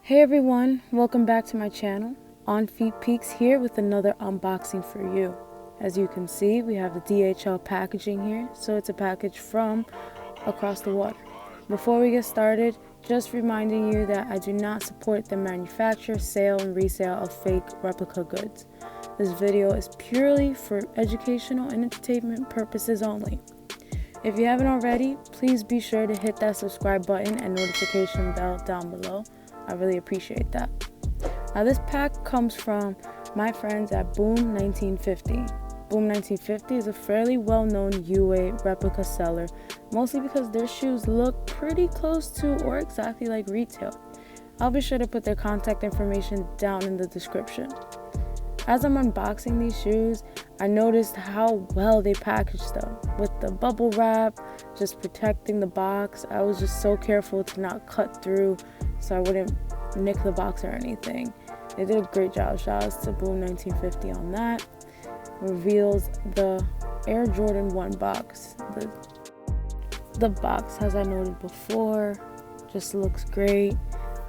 Hey everyone, welcome back to my channel. On Feet Peaks here with another unboxing for you. As you can see, we have the DHL packaging here, so it's a package from across the water. Before we get started, just reminding you that I do not support the manufacture, sale, and resale of fake replica goods. This video is purely for educational and entertainment purposes only. If you haven't already, please be sure to hit that subscribe button and notification bell down below. I really appreciate that. Now this pack comes from my friends at Boom 1950. Boom 1950 is a fairly well-known UA replica seller, mostly because their shoes look pretty close to or exactly like retail. I'll be sure to put their contact information down in the description. As I'm unboxing these shoes, I noticed how well they packaged them. With the bubble wrap just protecting the box, I was just so careful to not cut through so I wouldn't nick the box or anything. They did a great job. Shout outs to Boom 1950 on that. Reveals the Air Jordan 1 box. The box, as I noted before, just looks great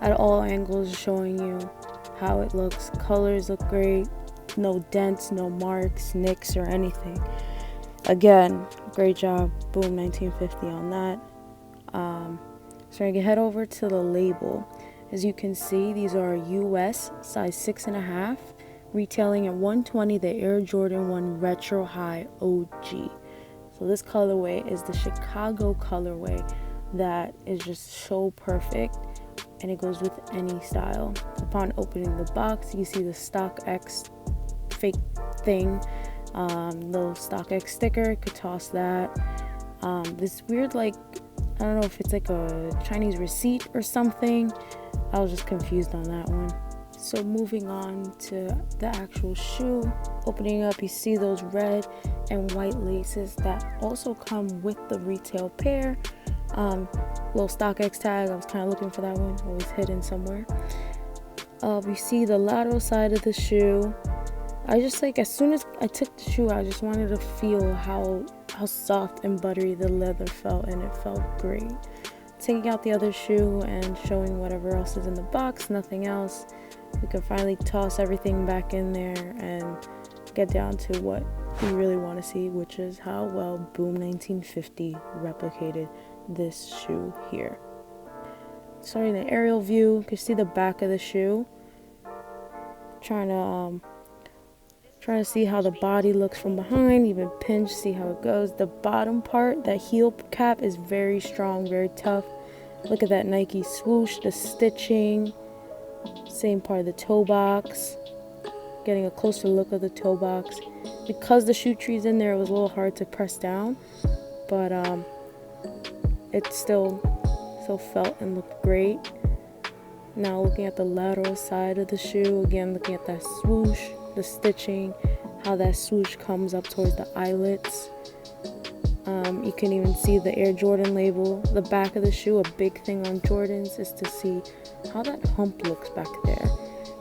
at all angles, showing you how it looks. Colors look great. No dents, no marks, nicks, or anything. Again, great job, Boom 1950 on that. So I can head over to the label. As you can see, these are US size 6.5, retailing at $120. The Air Jordan 1 Retro High OG. So this colorway is the Chicago colorway that is just so perfect, and it goes with any style. Upon opening the box, you see the StockX fake thing, little StockX sticker. Could toss that. This weird, like, I don't know if it's like a Chinese receipt or something. I was just confused on that one. So moving on to the actual shoe, opening up, you see those red and white laces that also come with the retail pair. Little StockX tag, I was kind of looking for that one, always hidden somewhere. We see the lateral side of the shoe. I just, like, as soon as I took the shoe, I just wanted to feel how soft and buttery the leather felt, and it felt great. Taking out the other shoe and showing whatever else is in the box, nothing else. We can finally toss everything back in there and get down to what we really want to see, which is how well Boom 1950 replicated this shoe here. Starting the aerial view, you can see the back of the shoe. Trying to see how the body looks from behind, even pinch, see how it goes. The bottom part, that heel cap, is very strong, very tough. Look at that Nike swoosh, the stitching. Same part of the toe box. Getting a closer look of the toe box. Because the shoe tree's in there, it was a little hard to press down, but it still felt and looked great. Now looking at the lateral side of the shoe, again looking at that swoosh, the stitching, how that swoosh comes up towards the eyelets. You can even see the Air Jordan label. The back of the shoe, a big thing on Jordans is to see how that hump looks back there.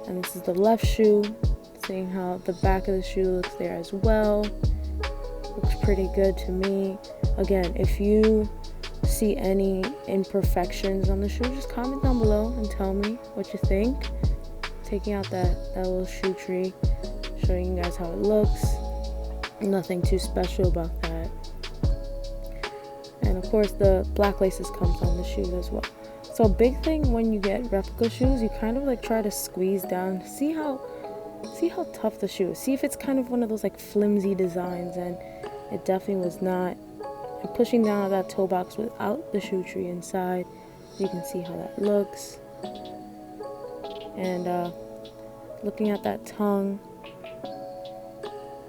And this is the left shoe, seeing how the back of the shoe looks there as well. Looks pretty good to me. Again, if you see any imperfections on the shoe, just comment down below and tell me what you think. Taking out that little shoe tree, showing you guys how it looks. Nothing too special about that. And of course the black laces comes on the shoe as well. So a big thing when you get replica shoes, you kind of like try to squeeze down, see how tough the shoe is. See if it's kind of one of those like flimsy designs, and it definitely was not. And pushing down on that toe box without the shoe tree inside, you can see how that looks. And looking at that tongue,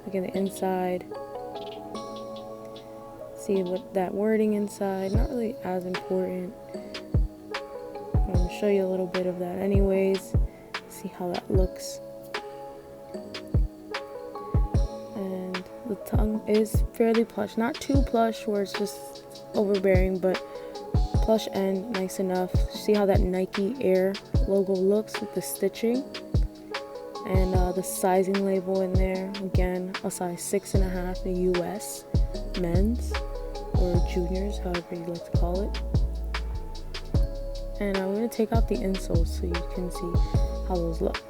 look at the inside, see what that wording inside, not really as important. I'm going to show you a little bit of that anyways, see how that looks. And the tongue is fairly plush, not too plush where it's just overbearing, but plush and nice enough. See how that Nike Air logo looks with the stitching, and the sizing label in there, again a size 6.5, the US men's or juniors, however you like to call it. and I'm going to take out the insoles so you can see how those look.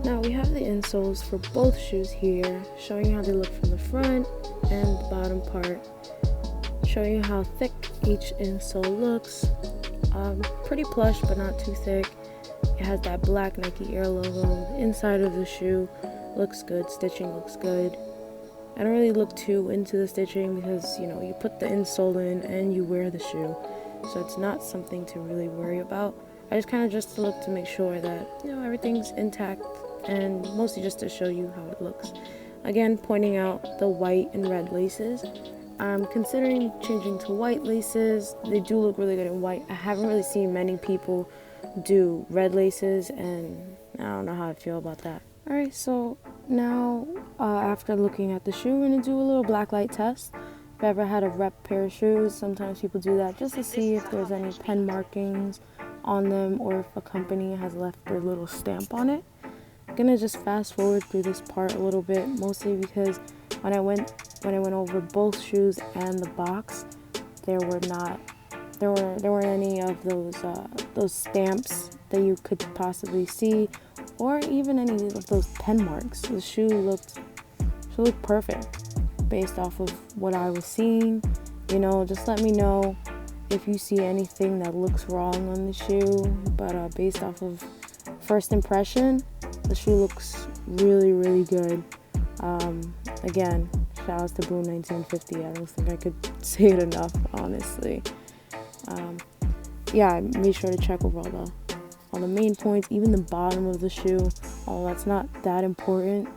Now we have the insoles for both shoes here, showing you how they look from the front and the bottom part, showing you how thick each insole looks. Pretty plush but not too thick. It has that black Nike Air logo. The inside of the shoe looks good, stitching looks good. I don't really look too into the stitching because, you know, you put the insole in and you wear the shoe, so it's not something to really worry about. I just kind of just look to make sure that, you know, everything's intact, and mostly just to show you how it looks. Again, pointing out the white and red laces. I'm considering changing to white laces. They do look really good in white. I haven't really seen many people do red laces, and I don't know how I feel about that. Alright, so now after looking at the shoe, we're going to do a little black light test. If I ever had a rep pair of shoes, sometimes people do that just to see if there's any pen markings on them or if a company has left their little stamp on it. I'm going to just fast forward through this part a little bit, mostly because when I went over both shoes and the box, there weren't any of those stamps that you could possibly see, or even any of those pen marks. The shoe looked perfect based off of what I was seeing. You know, just let me know if you see anything that looks wrong on the shoe. But based off of first impression, the shoe looks really, really good. Again, shout outs to Boom 1950. I don't think I could say it enough, honestly. Yeah, I made sure to check over all the main points, even the bottom of the shoe. Oh, that's not that important,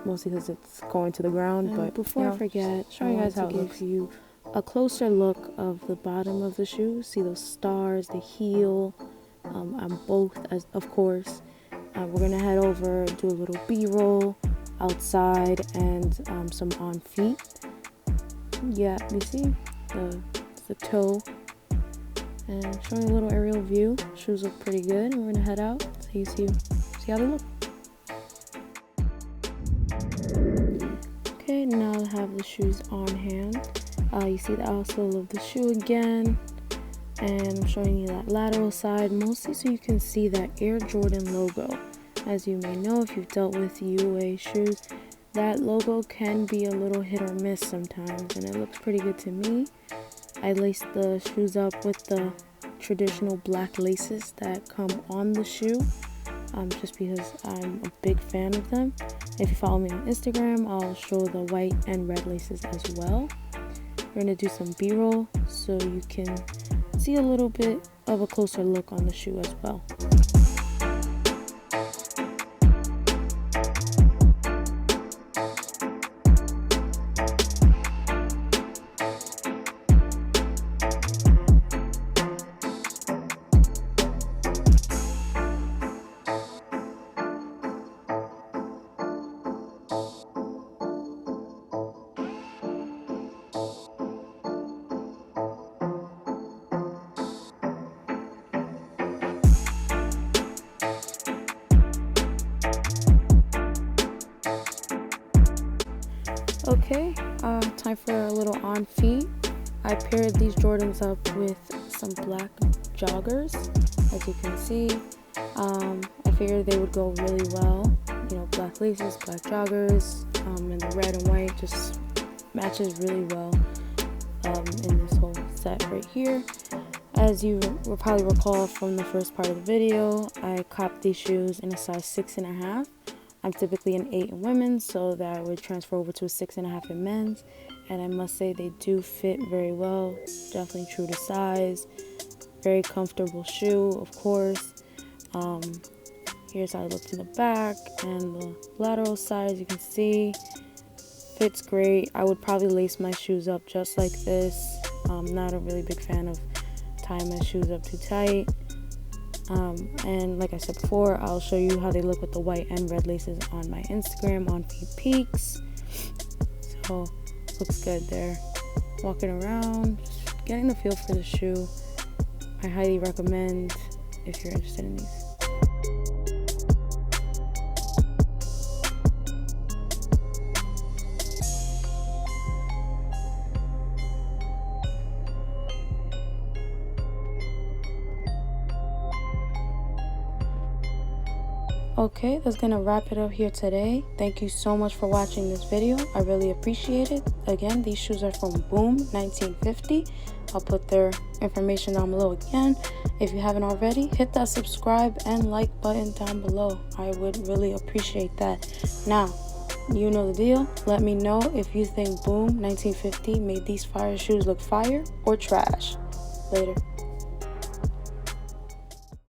mostly because it's going to the ground. But before I forget, show you guys how it looks. You a closer look of the bottom of the shoe. See those stars, the heel, on both, as of course. We're gonna head over, do a little B-roll outside, and some on feet. Yeah, you see the toe. And showing a little aerial view. Shoes look pretty good. We're gonna head out so you see how they look. Okay, now I have the shoes on hand. You see the outsole of the shoe again, and I'm showing you that lateral side mostly so you can see that Air Jordan logo. As you may know, if you've dealt with UA shoes, that logo can be a little hit or miss sometimes, and it looks pretty good to me. I laced the shoes up with the traditional black laces that come on the shoe, just because I'm a big fan of them. If you follow me on Instagram, I'll show the white and red laces as well. We're going to do some B-roll so you can see a little bit of a closer look on the shoe as well. Okay, time for a little on feet. I paired these Jordans up with some black joggers. As you can see, I figured they would go really well. You know, black laces, black joggers, and the red and white just matches really well in this whole set right here. As you will probably recall from the first part of the video, I copped these shoes in a size 6.5. I'm typically an 8 in women's, so that would transfer over to a 6.5 in men's. And I must say they do fit very well. Definitely true to size. Very comfortable shoe, of course. Here's how it looks in the back and the lateral side, as you can see. Fits great. I would probably lace my shoes up just like this. I'm not a really big fan of tying my shoes up too tight. And like I said before, I'll show you how they look with the white and red laces on my Instagram on Feet Peaks. So looks good there. Walking around, just getting the feel for the shoe. I highly recommend if you're interested in these. Okay, that's gonna wrap it up here today. Thank you so much for watching this video. I really appreciate it. Again, these shoes are from Boom 1950. I'll put their information down below again. If you haven't already, hit that subscribe and like button down below. I would really appreciate that. Now, you know the deal. Let me know if you think Boom 1950 made these fire shoes look fire or trash. Later.